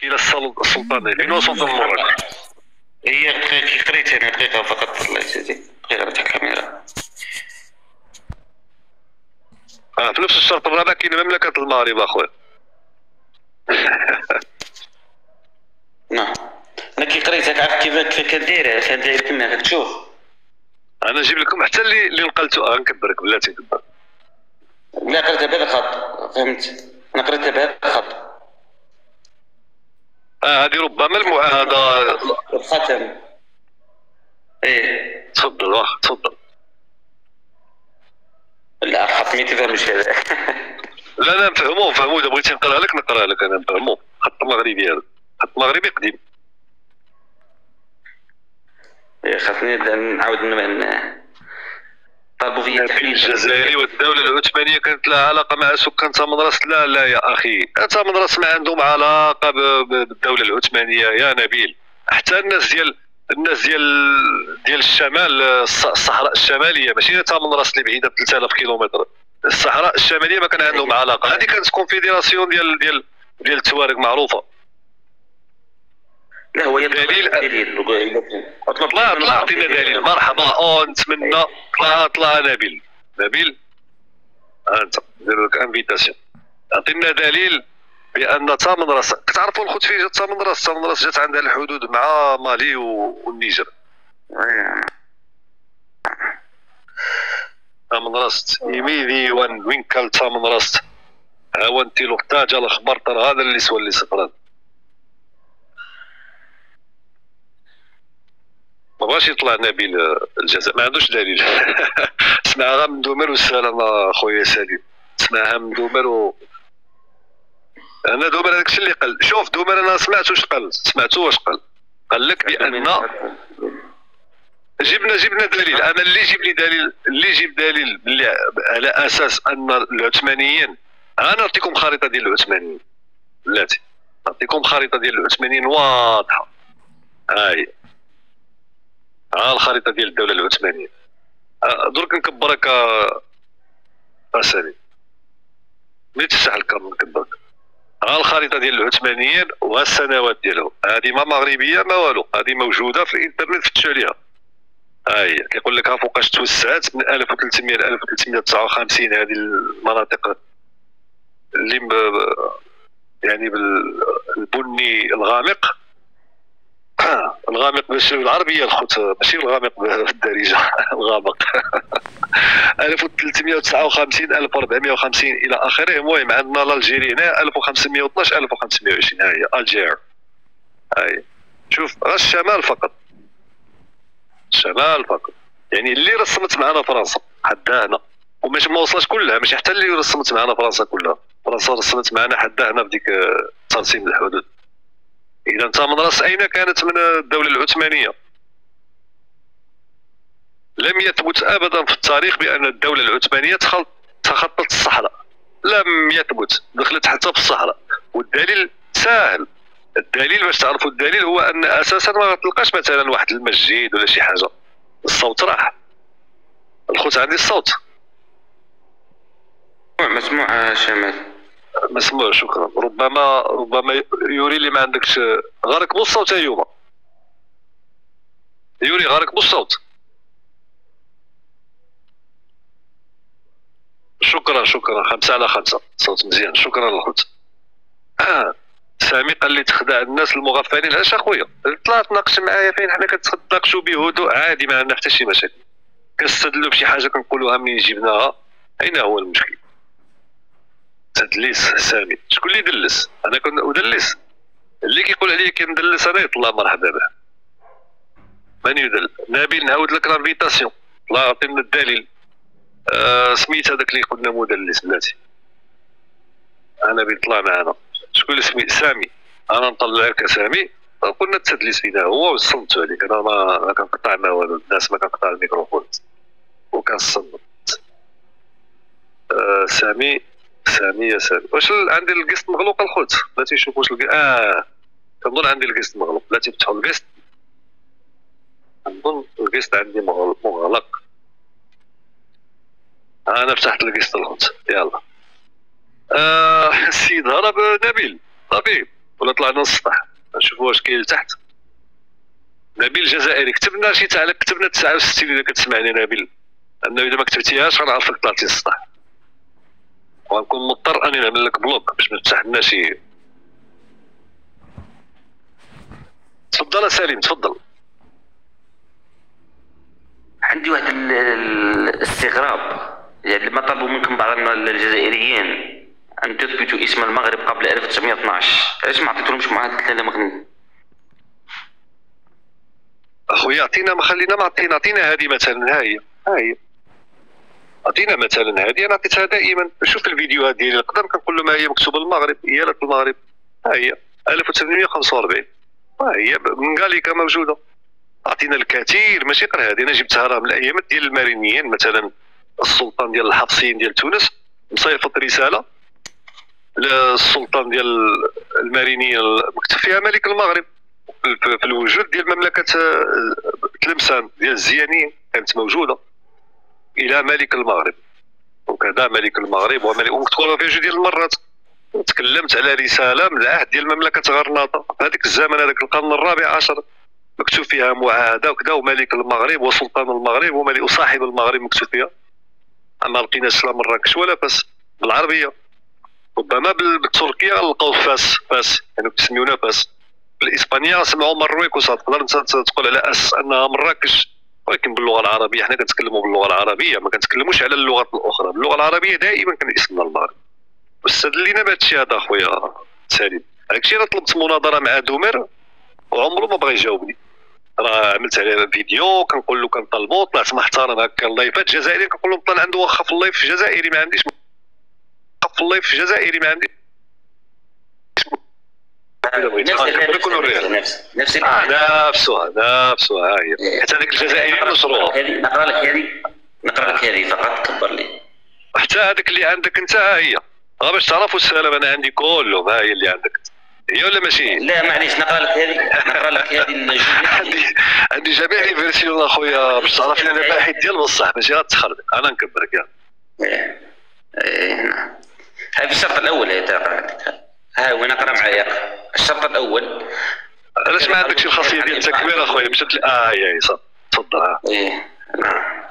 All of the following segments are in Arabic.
الى السلطانيه فين وصلت المراكش. هي كي قريت انا دقيقه فقط طلعت هذه دقيقه تاع الكاميرا. في نفس الشرط الرابع كاين مملكه المغرب اخويا. نعم انا كي قريت هاك عرفت كيف كندير كما راك تشوف. انا نجيب لكم حتى اللي نقلته غنكبرك بلاتي نكبر. لا قريتها بهذا الخط فهمت. انا قريتها بهذا الخط. هذه ربما المعاهده الختم. ايه تفضل واخا تفضل. لا الخط ما تفهمش هذا. لا نفهمو اذا بغيتي نقراها لك انا نفهمو. خط مغربي هذا خط مغربي قديم. خاصني نعاود طالبوا فيا التحليل الجزائري والدوله العثمانيه كانت لها علاقه مع سكان تامنراس. لا يا اخي تامنراس ما عندهم علاقه بالدوله العثمانيه يا نبيل. حتى الناس ديال الشمال الصحراء الشماليه ماشي تامنراس اللي بعيده ب 3000 كيلومتر. الصحراء الشماليه ما كان عندهم علاقه. هذه كانت كونفدراسيون ديال التوارق معروفه. لا هو دليل طلع عطينا دليل. مرحبا نتمنى طلع نبيل انت ندير لك انفيتاسيون. عطينا دليل بان تامنراس كتعرفوا الخوت فين جات تامنراس جات عندها الحدود مع مالي والنيجر. تامنراس يميني وين كان تامنراس هاونتي له احتاج الاخبار ترى هذا اللي سوى اللي صفران. ما بغاش يطلع نبيل الجزائر ما عندوش دليل. سمعها من دومر والسلام اخويا سليم. سمعها من دومر انا دومر هذاك الشيء اللي قال. شوف دومر انا سمعت واش قال. قال لك بان جبنا دليل. انا اللي يجيب دليل على اساس ان العثمانيين. انا نعطيكم خريطه ديال العثمانيين بلاتي. نعطيكم خريطه ديال العثمانيين واضحه. هاي الخريطه ديال الدوله العثمانيه. درك نكبرك اسالي ملي تفتح الكاميرا نكبرك. الخريطه ديال العثمانيين والسنوات ديالهم. هذه ما مغربيه ما والو. هذه موجوده في الانترنت فتشوا عليها. هي كيقول لك فوقاش توسعات من 1300 ل 1359. هذه المناطق اللي يعني بالبني الغامق. الغامق باش العربيه الخوت ماشي الغامق بالدارجه. الغامق 1359 1450 الى اخره. المهم عندنا الجيري هنا 1512 1520. ها هي الجير. هاي شوف غير الشمال فقط. يعني اللي رسمت معنا فرنسا حدا هنا وماشي ما وصلش كلها. ماشي حتى اللي رسمت معنا فرنسا كلها. فرنسا رسمت معنا حدا هنا في ديك ترسيم الحدود. إذا تامنراس أين كانت من الدولة العثمانية؟ لم يثبت أبدا في التاريخ بأن الدولة العثمانية تخطت الصحراء. لم يثبت. دخلت حتى في الصحراء. والدليل سهل. الدليل باش تعرفوا الدليل هو أن أساسا ما تلقاش مثلا واحد المسجد ولا شي حاجة. الصوت راح. الخوت عندي الصوت مسموع شمال. مسموع شكرا. ربما يوري لي ما عندكش. غارك بو الصوت ايوب. يوري غارك بو الصوت. شكرا 5/5 صوت مزيان. شكرا الخوت. سامي قال لي تخدع الناس المغفلين. علاش اخويا طلع تناقش معايا فين حنا كنتناقشوا بهدوء عادي ما عندنا حتى شي مشاكل. كنستدلوا بشي حاجه كنقولوها منين جبناها. اين هو المشكل؟ تدليس سامي. شكون اللي دلس؟ انا كنت ادلس. اللي كيقول عليا كندلس انا يطلع مرحبا به. من يدل؟ نبيل نعاود لك لانفيتاسيون. طلع عطينا الدليل. سميت هذاك اللي قلنا مدلس بلاتي. انا بيطلع معنا. شكون اللي سميت؟ سامي. انا نطلع لك سامي. قلنا التدليس فينا هو وصلت عليك. انا ما كنقطع ما والو. الناس ما كنقطع الميكروفون وكنصنت. سامي يا سامي. واش عندي القسط مغلوق الخوت؟ بلاتي نشوف واش كنظن عندي القسط مغلوق. بلاتي فتحوا القسط. كنظن القسط عندي مغلق. انا فتحت القسط الخوت. يلا السيد هرب نبيل طبيب. ولا طلعنا للسطح نشوفوا واش كاين لتحت. نبيل الجزائري كتبنا شي تعليق، كتبنا 69 اذا كتسمعني نبيل، لانه اذا ما كتبتيهاش غنعرفك طلعتي للسطح وغنكون مضطر اني نعمل لك بلوك باش ما تفتح لنا شي. تفضل سليم تفضل. عندي واحد الاستغراب، يعني لما طلبوا منكم بعض الجزائريين ان تثبتوا اسم المغرب قبل 1912 علاش ما عطيتولهمش معاهده لاله مغنم؟ اخويا عطينا، ما خلينا، ما عطينا هذه مثلا، ها هي عطينا مثلا هذه، انا عطيتها دائما. شوف الفيديوهات ديالي القدام كنقول لهم ها هي مكتوبه المغرب، ايالة المغرب، ها هي 1845، ها هي من غاليكا موجوده. عطينا الكثير، ماشي غير هذه، انا جبتها راه من الايامات ديال المارينيين. مثلا السلطان ديال الحفصيين ديال تونس مصيفط رساله للسلطان ديال المارينيين مكتوب فيها ملك المغرب في الوجود ديال مملكه تلمسان ديال الزيانيين، كانت موجوده الى ملك المغرب وكذا ملك المغرب ومكتوبه في جوج ديال المرات. تكلمت على رساله من العهد ديال مملكه غرناطه في هذاك الزمن، هذاك القرن الرابع عشر، مكتوب فيها معاهده وكذا وملك المغرب وسلطان المغرب وملك وصاحب المغرب مكتوب فيها. ما لقيناش لا مراكش ولا فاس بالعربيه، ربما بالتركيه غنلقاو فاس يعني كيسميونا فاس. بالاسبانيه سمعوا مرويكوس، تقدر انت تقول على اساس انها مراكش، ولكن باللغه العربيه حنا كنتكلموا باللغه العربيه، ما كنتكلموش على اللغات الاخرى. باللغه العربيه دائما كان اسمنا المغرب. واستدل لينا بهذا الشيء هذا اخويا سالم. هادشي انا طلبت مناظره مع دومير وعمره ما بغى يجاوبني. راه عملت عليه فيديو كنقول له كنطلبو، طلعت محترم هكا اللايفات جزائريين كنقول لهم طلع عنده واخا في اللايف جزائري ما عنديش، في اللايف جزائري ما عنديش. نفسها هي حتى هذاك الجزائري نشروها. نقرا لك هذه فقط كبر لي. حتى هذاك اللي عندك انت ها هي، باش تعرفوا السلام انا عندي كلهم، ها هي اللي عندك هي ولا ماشي؟ لا معليش نقرا لك هذه عندي جميع لي فيرسيون اخويا باش تعرف انا باحث ديال بصح ماشي غتخربق، انا نكبرك يا. نعم. هاي في الشرط الاول هي تقرا، ها وين اقرا معايا الشرط الاول. علاش ما عندكش الخاصيه ديال التكبير اخويا؟ مشات لي هي صافي تفضل. نعم.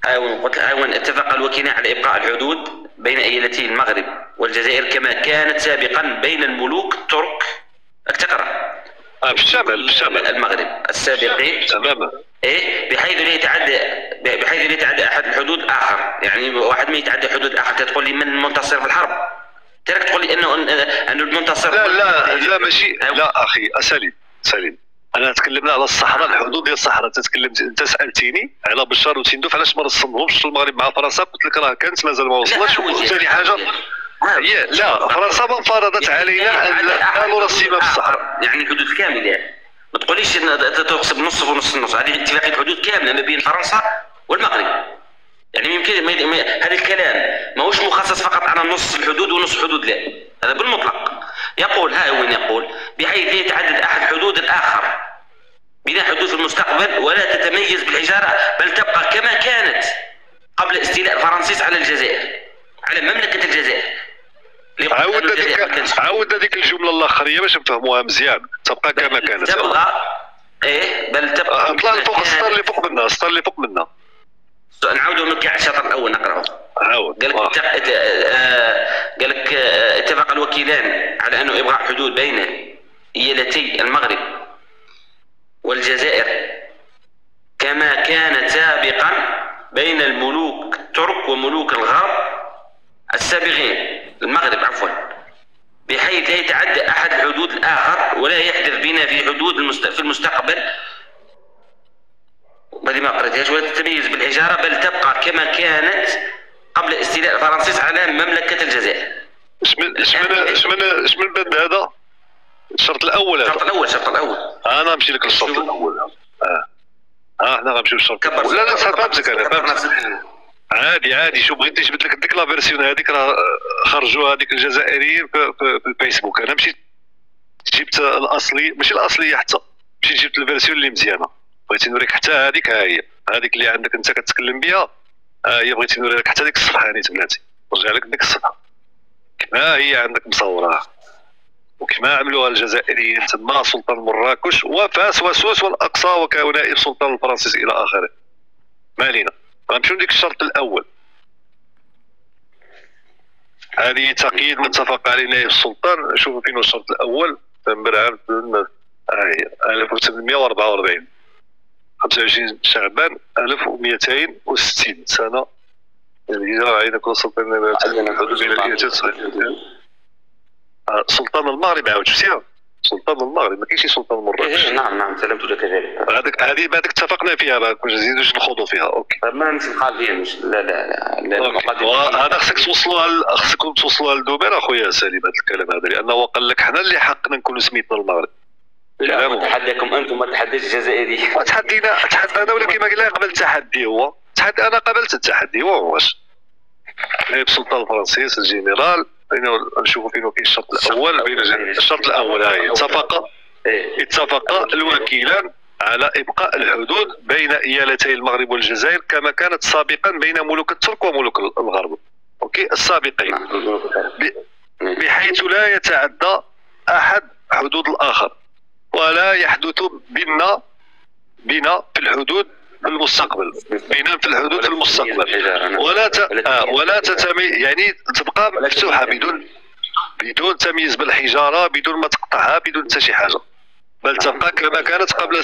هاون اتفق الوكيلان على ابقاء الحدود بين ايالتي المغرب والجزائر كما كانت سابقا بين الملوك الترك. تقرا بالشمال المغرب السابقين تماما، بحيث لا يتعدى احد الحدود الاخر. يعني واحد ما يتعدى حدود الاخر تقول لي من المنتصر في الحرب، تراك تقول لي انه المنتصر. لا ماشي، لا اخي سليم انا تكلمنا على الصحراء، الحدود ديال الصحراء. تتكلمت انت سالتيني على بشار وتندوف علاش ما رسمهمش المغرب مع فرنسا، قلت لك راه كانت مازال ما وصلتش. وثاني حاجه لا فرنسا ما فرضت علينا ان لا نرسم في الصحراء، يعني الحدود كامله. ما تقوليش تقسم نصف ونص، هذه اتفاقيه حدود كامله ما بين فرنسا والمغرب. يعني يمكن هذا الكلام ماهوش مخصص فقط على نص الحدود ونص الحدود، لا هذا بالمطلق. يقول وين يقول بحيث لا يتعدد احد حدود الاخر بناء حدود في المستقبل ولا تتميز بالحجاره بل تبقى كما كانت قبل استيلاء الفرنسيس على الجزائر، على مملكه الجزائر. عاود هذيك الجمله الاخريه باش نفهموها مزيان. تبقى كما كانت، تبقى بل تبقى. اطلع لفوق السطر اللي فوق منها نعاودوا من كاع الشطر الاول نقراو. قال لك اتفق الوكيلان على انه ابقاء حدود بين ايالتي المغرب والجزائر كما كانت سابقا بين الملوك الترك وملوك الغرب السابقين المغرب عفوا، بحيث لا يتعدى احد الحدود الاخر ولا يحدث بنا في حدود في المستقبل. هذه ما قريتهاش. ولا تتميز بالحجاره بل تبقى كما كانت قبل استيلاء الفرنسيس على مملكه الجزائر. اش من بند هذا؟ الشرط الاول هذا. الشرط الاول انا نمشي لك للشرط الاول. احنا غنمشيو للشرط الاول. لا فهمتك انا عادي. شو بغيت نجبد لك ديك لا فيرسيون هذيك راه خرجوها هذيك الجزائريين في الفيسبوك. انا مشيت جبت الاصلي، ماشي الاصليه حتى، مشيت جبت الفيرسيون اللي مزيانه. بغيتي نوريك حتى هذيك، هذيك اللي عندك انت كتكلم بها، هي بغيتي نوري لك حتى ديك الصفحه. هاني بلاتي نرجع لك ديك الصفحه ها هي عندك مصوره، وكما عملوها الجزائريين تما سلطان مراكش وفاس وسوس والاقصى ونائب سلطان الفرنسيس الى اخره. ما علينا، غنمشيو لديك الشرط الاول. هذه تقييد متفق عليه نائب السلطان. شوفوا فين هو الشرط الاول. تنبر عام 1844 25 شعبان 1260 سنه الهجره. عين كل سلطان سلطان المغرب عاود شفتيها؟ سلطان المغرب ما كاينش سلطان مراكش. نعم سلمت لك ذلك. هذه بعدك اتفقنا فيها، ما نزيدوش نخوضوا فيها. اوكي ما نتبقى فيها مش لا هذا خصك توصلوها، خصكم توصلوها للدوبير اخويا سليم هذا الكلام هذا، لانه قال لك حنا اللي حقنا نكونوا سميتنا المغرب. لا تحداكم انتم، ما تحداش الجزائري. تحدينا ولكن ما لا قبل التحدي. هو انا قبلت التحدي. هو واش نائب سلطان الفرنسيس الجنرال. نشوفوا فين كاين الشرط الاول. بين الشرط الاول هاي اتفق الوكيلان على ابقاء الحدود بين ايالتي المغرب والجزائر كما كانت سابقا بين ملوك الترك وملوك الغرب. اوكي السابقين، بحيث لا يتعدى احد حدود الاخر ولا يحدث بنا في الحدود في المستقبل. ولا تتمي يعني تبقى مفتوحه بدون تمييز بالحجاره، بدون ما تقطعها، بدون حتى شي حاجه، بل تبقى كما كانت قبل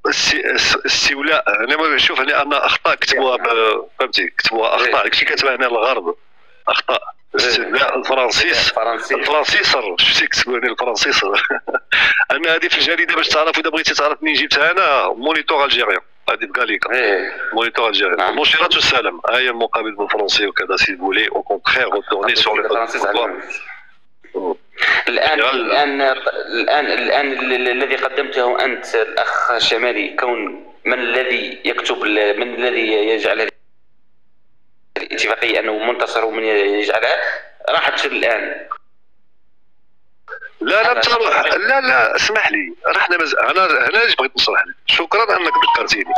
الاستيلاء. انا شوف انا اخطاء كتبوها فهمتي، كتبوها اخطاء داكشي كتبها هنا الغرب اخطاء استثناء الفرنسيسر. شفتي كتبوا لي الفرنسيسر. انا هذه في الجريده باش تعرف، اذا بغيتي تعرف منين جبتها انا، مونيتور الجيريان هذه بقاليكا. مونيتور الجيريان مشيرة السلام. ها هي المقابل بالفرنسي وكذا سي بولي او كونترير ريتورني سور الان الذي قدمته انت الاخ شمالي، كون من الذي يكتب، من الذي يجعل هذه الاتفاقيه انه منتصر ومن يجعلها، راحت الان. لا تروح. لا اسمح لي، رحنا انا ايش بغيت نشرح لك. شكرا انك ذكرتيني.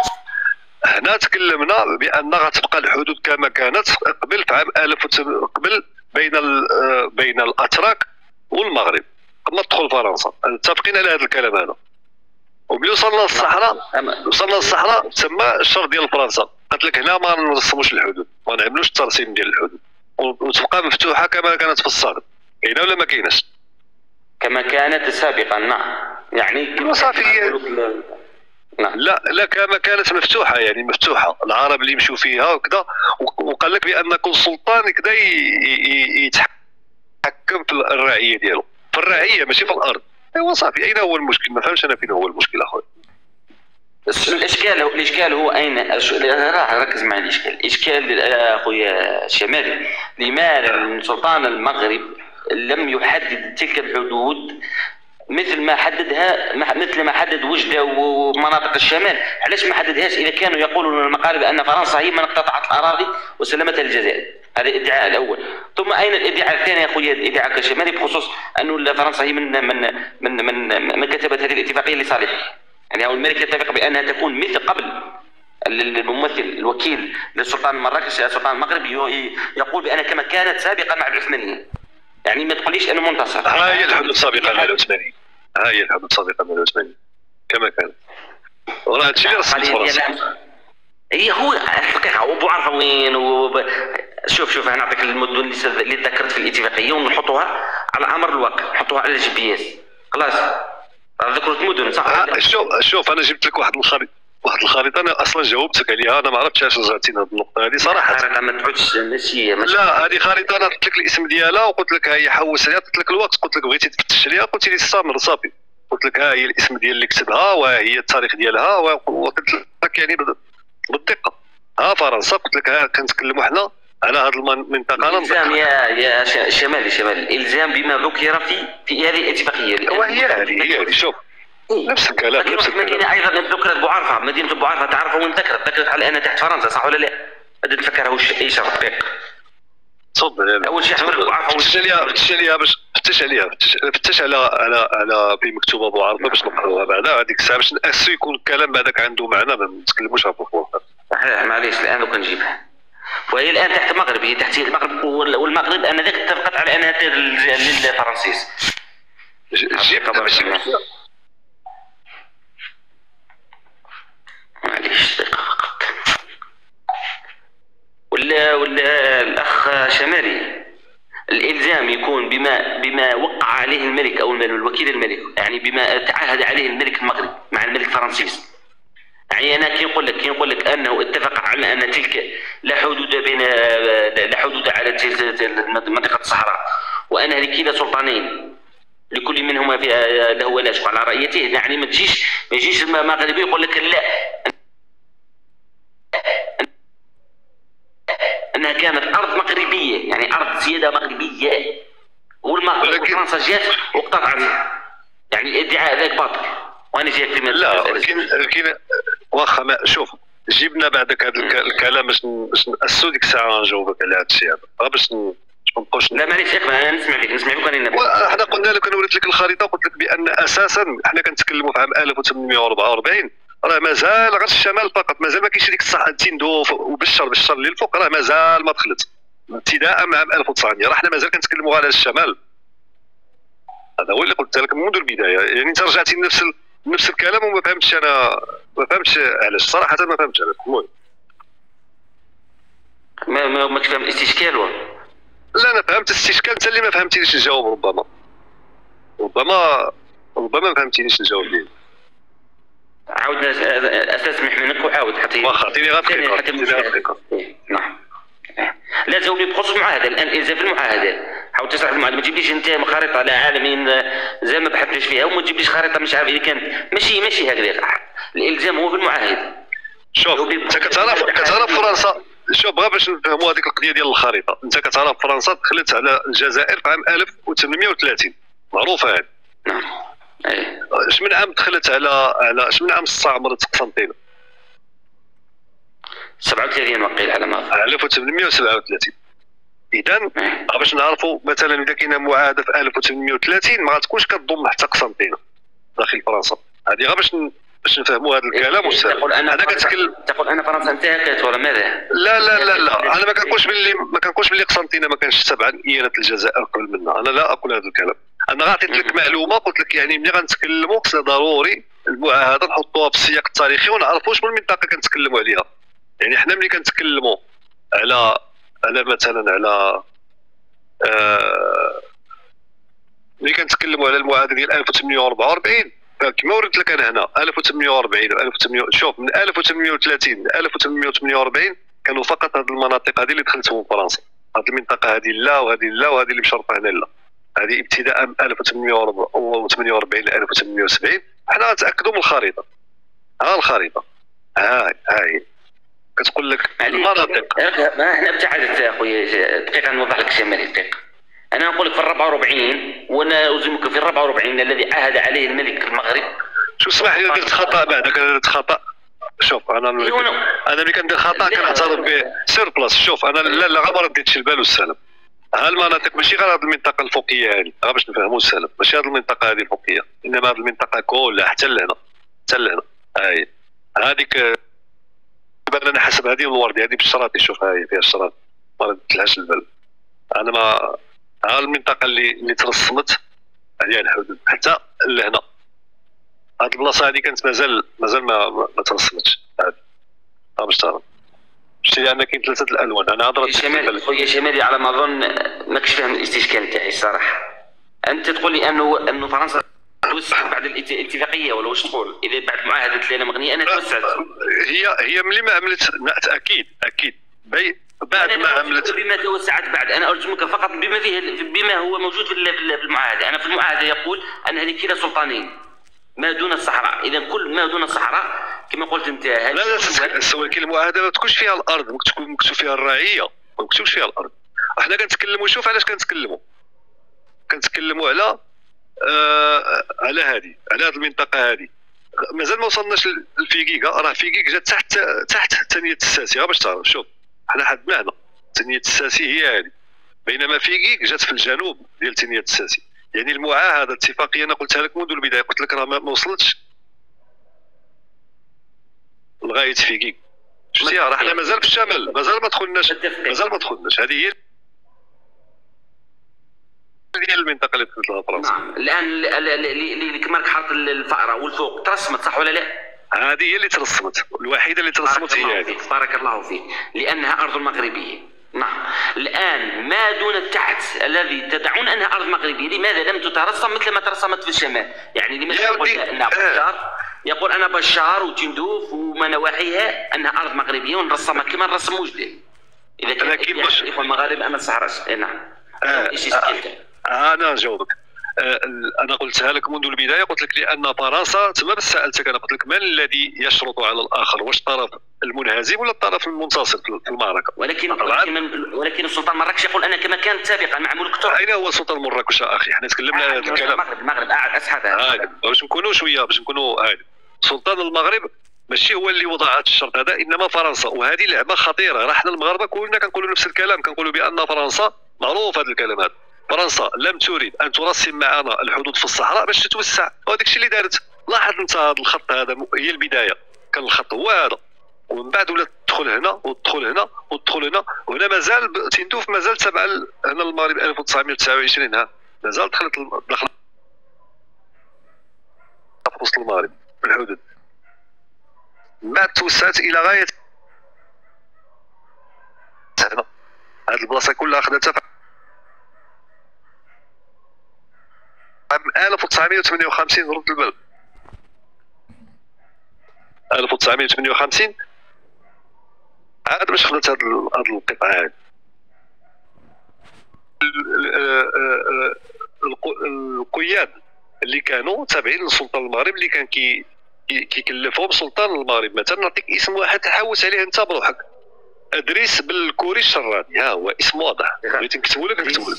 هنا تكلمنا بان غتبقى الحدود كما كانت قبل في عام 1000 قبل بين الاتراك والمغرب قبل ما تدخل فرنسا. متفقين على هذا الكلام هذا. وملي وصلنا للصحراء تما الشرط ديال فرنسا قالت لك هنا ما نرسموش الحدود، ما نعملوش الترسيم ديال الحدود، وتبقى مفتوحه كما كانت في السابق. كاينه ولا ما كايناش؟ كما كانت سابقا. نعم يعني صافي. لا كما كانت مفتوحه، يعني مفتوحه العرب اللي يمشوا فيها وكذا. وقال لك بان كل سلطان كذا يتحكم في الرعيه ديالو، في الرعيه ماشي في الارض. ايوا صافي. اين هو المشكل؟ ما فهمش انا فين هو المشكل اخويا. الاشكال هو اين؟ ركز معي. الاشكال اخويا شمالي، لماذا سلطان المغرب لم يحدد تلك الحدود مثل ما حدد وجده ومناطق الشمال؟ علاش ما حددهاش اذا كانوا يقولون المغاربه ان فرنسا هي من اقتطعت الاراضي وسلمتها للجزائر؟ هذا الادعاء الاول. ثم اين الادعاء الثاني يا اخويا، الادعاء الشمالي بخصوص انه فرنسا هي من كتبت هذه الاتفاقيه لصالحه؟ يعني هو الملك يتفق بانها تكون مثل قبل. الممثل الوكيل للسلطان مراكش سلطان المغرب يقول بان كما كانت سابقا مع العثمانيين. يعني ما تقوليش انه منتصر. ها هي الحدود السابقه مع العثمانيين. كما كانت. وراه هادشي اللي رسمت فرنسا. هي هو الحقيقه ابو عرفه وين شوف انا نعطيك المدن اللي ذكرت في الاتفاقيه ونحطوها على امر الواقع، نحطوها على الجي بي اس. خلاص ذكرت مدن صح. شوف انا جبت لك واحد الخريطه انا اصلا جاوبتك عليها. انا ما عرفتش علاش رجعتينا هذه النقطه هذه صراحه. خريطه ما تعودش ماشي. لا هذه خريطه انا قلت لك الاسم ديالها وقلت لك ها هي حوس عليها، قلت لك الوقت، قلت لك بغيتي تفتش عليها، قلت لي استمر صافي. قلت لك ها هي الاسم ديال اللي كتبها وها هي التاريخ ديالها، وقلت لك يعني بالدقه ها فرنسا. قلت لك ها كنتكلموا حنا على هذه المنطقه. الالزام يا شمال الالزام بما ذكر في هذه الاتفاقيه. وهي هذه شوف نفس الكلام. مدينه ايضا ذكرت بوعرفه، مدينه بوعرفه تعرفوا وين ذكرت على انها تحت فرنسا صح ولا لا؟ هذا نفكرها واش اي شرط دقيق. تفضل. اول شيء عمل بوعرفه فتش على في مكتوبه بوعرفه باش نقراوها بعدا هذيك الساعه باش ناسو يكون الكلام بعدك عنده معنى، ما نتكلموش على الفوق. صحيح معليش الان دوك نجيبها. وهي الان تحت المغرب، هي تحت المغرب، والمغرب انذاك اتفقت على انها للفرنسيس. جبنا ماشي معليش دقيقة فقط. ولا الأخ شمالي، الإلزام يكون بما وقع عليه الملك أو الوكيل الملك، يعني بما تعهد عليه الملك المغرب مع الملك الفرنسيس. يعني أنا كي نقول لك أنه اتفق على أن تلك لا حدود على منطقة الصحراء، وأن هذه كلا سلطانين لكل منهما له ولا يشق على رأيته. يعني ما يجيش المغربي يقول لك لا، انها كانت ارض مغربيه، يعني ارض سياده مغربيه، والمغرب وفرنسا جات وقطعت. يعني الادعاء ذاك باطل، وانا جايك في لا. ولكن واخا شوف، جبنا بعدك هذا الكلام باش نأسسوا ديك الساعه نجاوبك على هذا الشيء هذا، باش ما نبقاوش. لا معليش انا نسمع فيك انا. حنا قلنا لك، انا وريت لك الخريطه وقلت لك بان اساسا حنا كنتكلموا في عام 1844 راه مازال غير الشمال فقط، مازال ما كاينش ديك الصحراء تيندو وبالشر اللي الفوق، راه مازال ما دخلت ابتداء من عام 1900. راه حنا مازال كنتكلموا على الشمال. هذا هو اللي قلت لك منذ البدايه. يعني انت رجعتي نفس الكلام وما فهمتش. انا ما فهمتش علاش صراحه، ما فهمتش علاش. المهم ما كفهم الاستشكال لا انا فهمت الاستشكال، انت اللي ما فهمتينيش الجواب. ربما ما فهمتينيش الجواب ديالي. عاود استسمح منك وعاود حتى واخا عطيني غير دقيقه. نعم. لا تجاوبني بخصوص المعاهده الان، الزام في المعاهده. حاول تشرح المعاهده، ما تجيبليش انت خريطه لا عالمين زي ما بحثتش فيها، وما تجيبليش خريطه مش عارف اذا كانت ماشي هكذا. الالزام هو في المعاهده. شوف انت كتعرف فرنسا. شوف بغا باش نفهموا هذيك القضيه ديال الخريطه. انت كتعرف فرنسا دخلت على الجزائر في عام 1830، معروفه هذه. نعم. اش من عام دخلت على اش من عام استعمرت قسنطينه؟ 37 وقيل على ما 1837. اذا باش نعرفوا مثلا اذا كاينه معاهده في 1830 ما غتكونش كتضم حتى قسنطينه داخل فرنسا. هذه غير باش نفهموا هذا الكلام. انا كنتكلم تقول ان فرنسا انتهكت ولا ماذا؟ لا انا ما كنقولش باللي قسنطينه ما كانش تبعا ايانت الجزائر قبل منها. انا لا اقول هذا الكلام. انا عطيت لك معلومه، قلت لك يعني ملي غنتكلموا خصنا ضروري المعاهده نحطوها في السياق التاريخي ونعرفوا شنو المنطقه كنتكلموا عليها. يعني حنا ملي كنتكلموا على مثلا على ملي كنتكلموا على المعاهده ديال 1844 كما وريت لك انا هنا 1840 و 1800. شوف من 1830 ل 1848 كانوا فقط هذه المناطق هذه اللي دخلتهم فرنسا. هذه المنطقه هذه لا، وهذه لا، وهذه اللي مشرفه هنا لا. هذه ابتداء من 1848 ل 1870. حنا نتاكدوا من الخريطه. ها الخريطه هاي كتقول لك المناطق. ما احنا ابتعدت اخويا دقيقه نوضح لك شمالي دقيقه. انا نقول لك في 44 وانا الزمك في 44 الذي عهد عليه الملك المغرب. شو اسمح لي درت خطا بعدك. درت خطا. شوف انا ملي كندير خطا كنعترف به سير بلاص. شوف انا لا غير ما رديتش البال والسلام. ها المناطق ماشي غير هذه المنطقه الفوقيه هذه، غير باش نفهموا السلام، ماشي هذه المنطقه هذه الفوقيه، انما هذه المنطقه كلها حتى لهنا هاي هذيك. انا حسب هذه الوردي هذه بالشراطي. شوف هاي فيها الشراط ما ردتلهاش البال. انا ما ها المنطقه اللي ترسمت عليها الحدود حتى لهنا. هذه البلاصه هذه كانت مازال ما ترسمتش. هذه باش تعرف شتي لان كاين ثلاثه الالوان. انا هضرت خويا شمالي على ما اظن ماكش فاهم الاستشكال تاعي الصراحه. انت تقول لي انه فرنسا توسعت بعد الاتفاقيه ولا واش تقول؟ اذا بعد معاهده ليلى مغنيه انا توسعت. هي ملي ما عملت اكيد بعد ما عملت. بما توسعت بعد انا ارجمك فقط بما هو موجود في المعاهده. انا في المعاهده يقول ان هذه كلا سلطانين ما دون الصحراء. اذا كل ما دون الصحراء كما قلت انت. لا ولكن المعاهده ما تكونش فيها الارض، مكتوب فيها الرعيه، ما مكتوبش فيها الارض. احنا كنتكلموا. شوف علاش كنتكلموا على هذه المنطقه هذه. مازال ما وصلناش للفيكيكا. راه فيكيك جات تحت ثانيه الساسي. باش تعرف. شوف حنا حدنا هنا ثانيه الساسي هي هذه، بينما فيكيك جات في الجنوب ديال ثانيه الساسي. يعني المعاهده الاتفاقيه انا قلتها لك منذ البدايه، قلت لك راه ما وصلتش لغايه فيكيك. شتيها راه حنا مازال في الشمال، مازال ما دخلناش، هذه هي المنطقه اللي دخلت لها فرنسا. نعم الان اللي كما حرط الفأره والفوق ترسمت صح ولا لا؟ هذه هي اللي ترسمت، الوحيده اللي ترسمت هي هذه. بارك الله فيك، لانها ارض مغربيه. نعم الان ما دون التحت الذي تدعون انها ارض مغربيه، لماذا لم تترسم مثل ما ترسمت في الشمال؟ يعني لماذا يقول انها بشار، يقول انا بشار وتندوف وما نواحيها انها ارض مغربيه ونرسمها كما نرسم وجده؟ اذا كان الاخوه المغاربه انا صحراء. نعم ايش انا نجاوبك. انا قلتها لك منذ البدايه، قلت لك لان فرنسا، تما بس سالتك انا قلت لك من الذي يشرط على الاخر، واش الطرف المنهزم ولا الطرف المنتصر في المعركه؟ ولكن السلطان مراكش يقول انا كما كانت سابقا مع ملك ترك. اين هو سلطان مراكش اخي؟ حنا تكلمنا على هذا الكلام. المغرب اسحب باش نكونوا شويه، باش نكونوا عادي. سلطان المغرب ماشي هو اللي وضع هذا الشرط هذا، انما فرنسا، وهذه لعبه خطيره. راه حنا المغاربه كلنا كنقولوا نفس الكلام، كنقولوا بان فرنسا، معروف هذا الكلام هذا، فرنسا لم تريد ان ترسم معنا الحدود في الصحراء باش تتوسع، وهذاك الشيء اللي دارت. لاحظ انت هذا الخط هذا هي البدايه، كان الخط هو هذا، ومن بعد ولات تدخل هنا وتدخل هنا وتدخل هنا، وهنا مازال تندوف مازال تابعه هنا المغرب 1929 ها مازال دخلت في وسط المغرب في الحدود، من بعد توسعت الى غايه هنا. هذه البلاصه كلها اخذتها عام 1958. رد البال 1958 عاد باش خدت هاد القطعه هذه. القياد اللي كانوا تابعين للسلطان المغرب اللي كان كيكلفهم سلطان المغرب، مثلا نعطيك اسم واحد تحوس عليه انت بروحك، ادريس بالكوري الشراني، ها هو اسم واضح، بغيتي نكتبو لك نكتبو لك.